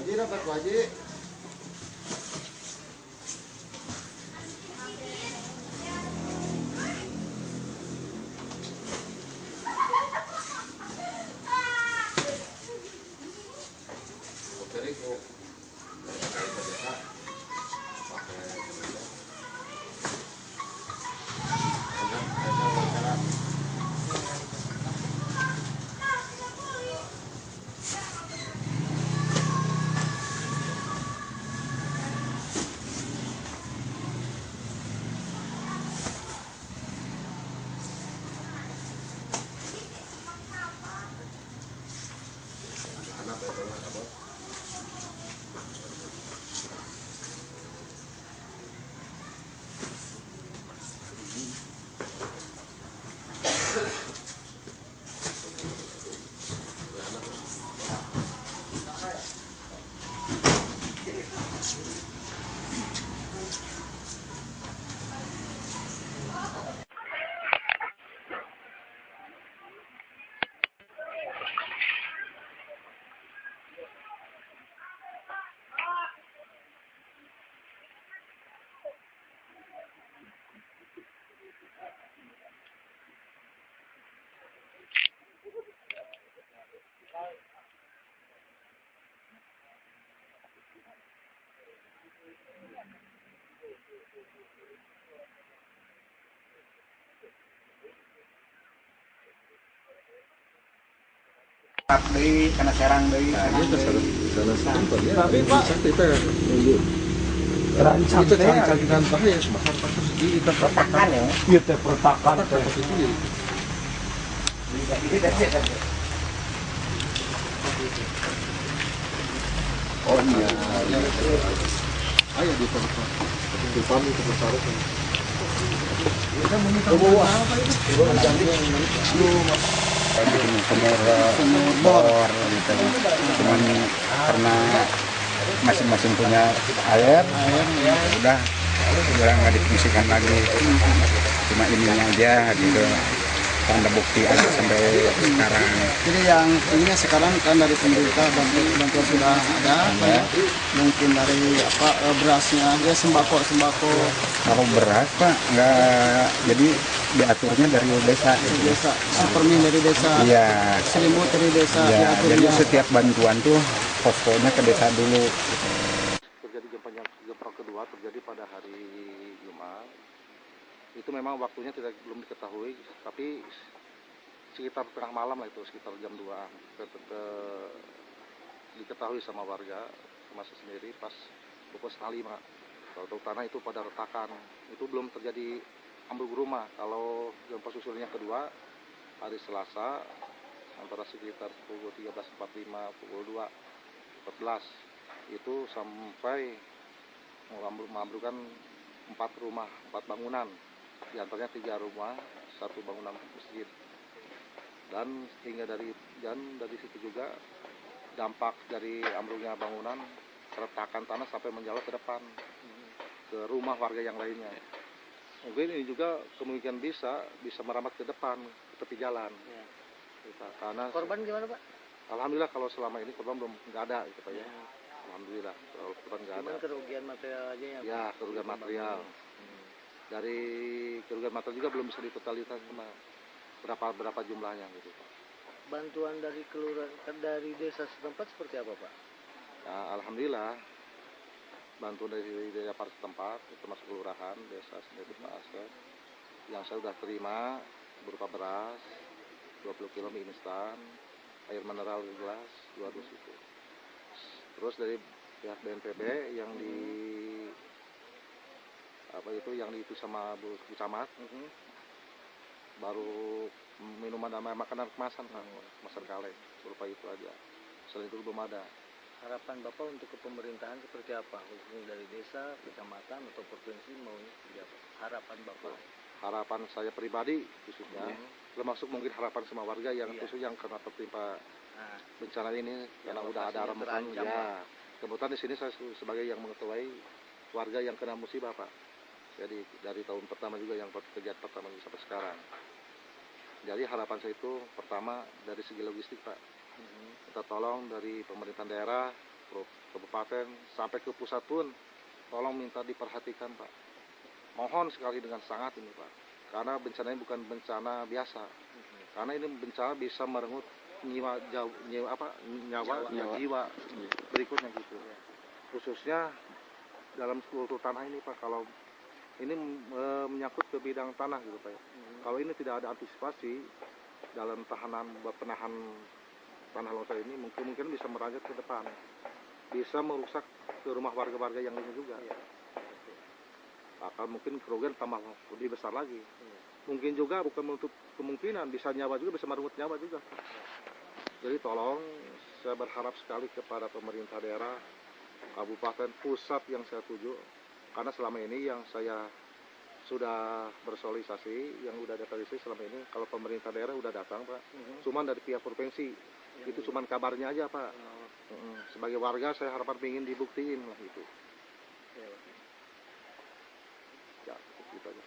Haji dapat Haji. Dari karena serang dari Tapi Pak kita nunggu terancam kita terancam bahaya sebesar kasus di pertakan ya. Iya teh pertakan kasus itu ya. Oh iya. Ayo di tempat. Di pam itu bertaruh. Kita mau minta apa itu? Sumur gitu. Cuman karena masing-masing punya air udah nggak difungsikan lagi, cuma ininya aja gitu, tanda bukti aja sampai sekarang. Jadi yang ininya sekarang kan dari pemerintah bantuan sudah ada, ya. Mungkin dari berasnya aja sembako. Kalau beras Pak nggak, jadi diaturnya dari desa. Desa, supermin dari desa, Iya. selimut dari desa, Ya, jadi diaturnya. setiap bantuan tuh poskonya ke desa dulu. Terjadi gempa kedua terjadi pada hari Jumat. Itu memang waktunya belum diketahui, tapi sekitar tengah malam lah itu, sekitar jam 2 diketahui sama warga, sama saya sendiri pas pukul 4:30. Tahu tanah itu pada retakan, itu belum terjadi ambruk rumah. Kalau gempa susulnya kedua hari Selasa antara sekitar pukul 13.45 pukul 2.14 itu sampai mengambrukkan 4 rumah, 4 bangunan, di antaranya 3 rumah, 1 bangunan masjid. Dan hingga dari situ juga dampak dari ambruknya bangunan, keretakan tanah sampai menjalar ke depan ke rumah warga yang lainnya. Mungkin ini juga kemungkinan bisa merambat ke depan, ke tepi jalan. Ya. Karena Korban gimana Pak? Alhamdulillah kalau selama ini korban nggak ada gitu Pak ya. Alhamdulillah kalau korban nggak ada. Cuman kerugian material aja ya? Ya, kerugian material. Dari kerugian material juga belum bisa ditotalitas berapa jumlahnya gitu Pak. Bantuan dari dari desa setempat seperti apa Pak? Ya, alhamdulillah bantuan dari desa setempat termasuk kelurahan desa sendiri Pak Asep yang saya sudah terima berupa beras 20 kilo mie instan, air mineral gelas 2 dus itu. Terus dari pihak BNPB yang yang itu sama Bu Camat, baru minuman dan makanan kemasan Pak, kemasan kaleng berupa itu aja. Selain itu belum ada. Harapan Bapak untuk kepemerintahan seperti apa? Khususnya dari desa, kecamatan, atau provinsi maunya seperti apa? Harapan Bapak? Harapan saya pribadi khususnya, termasuk mungkin harapan semua warga yang khusus yang kena tertimpa bencana ini, karena udah ada ramalan ya. Kebetulan di sini saya sebagai yang mengetahui warga yang kena musibah Pak. Jadi dari tahun pertama juga yang kejadian pertama sampai sekarang. Jadi harapan saya itu pertama dari segi logistik Pak. Kita tolong dari pemerintahan daerah kabupaten sampai ke pusat pun tolong minta diperhatikan Pak. Mohon sekali dengan sangat ini Pak, karena bencananya bukan bencana biasa, karena ini bencana bisa merenggut nyawa jiwa berikutnya gitu. Khususnya dalam kultur tanah ini Pak, kalau ini menyangkut ke bidang tanah gitu Pak. Kalau ini tidak ada antisipasi dalam penahan tanah longsor ini, mungkin bisa meranjat ke depan, bisa merusak ke rumah warga-warga yang lainnya juga. Akan mungkin kerugian tambah lebih besar lagi. Mungkin juga bukan menutup kemungkinan bisa nyawa juga, bisa merenggut nyawa juga. Jadi tolong saya berharap sekali kepada pemerintah daerah, kabupaten, pusat yang saya tuju, karena selama ini yang saya sudah bersosialisasi, yang udah datang selama ini, kalau pemerintah daerah udah datang Pak, cuman dari pihak provinsi, itu cuman kabarnya aja Pak. Sebagai warga saya harapan ingin dibuktiin lah itu. Ya, gitu aja.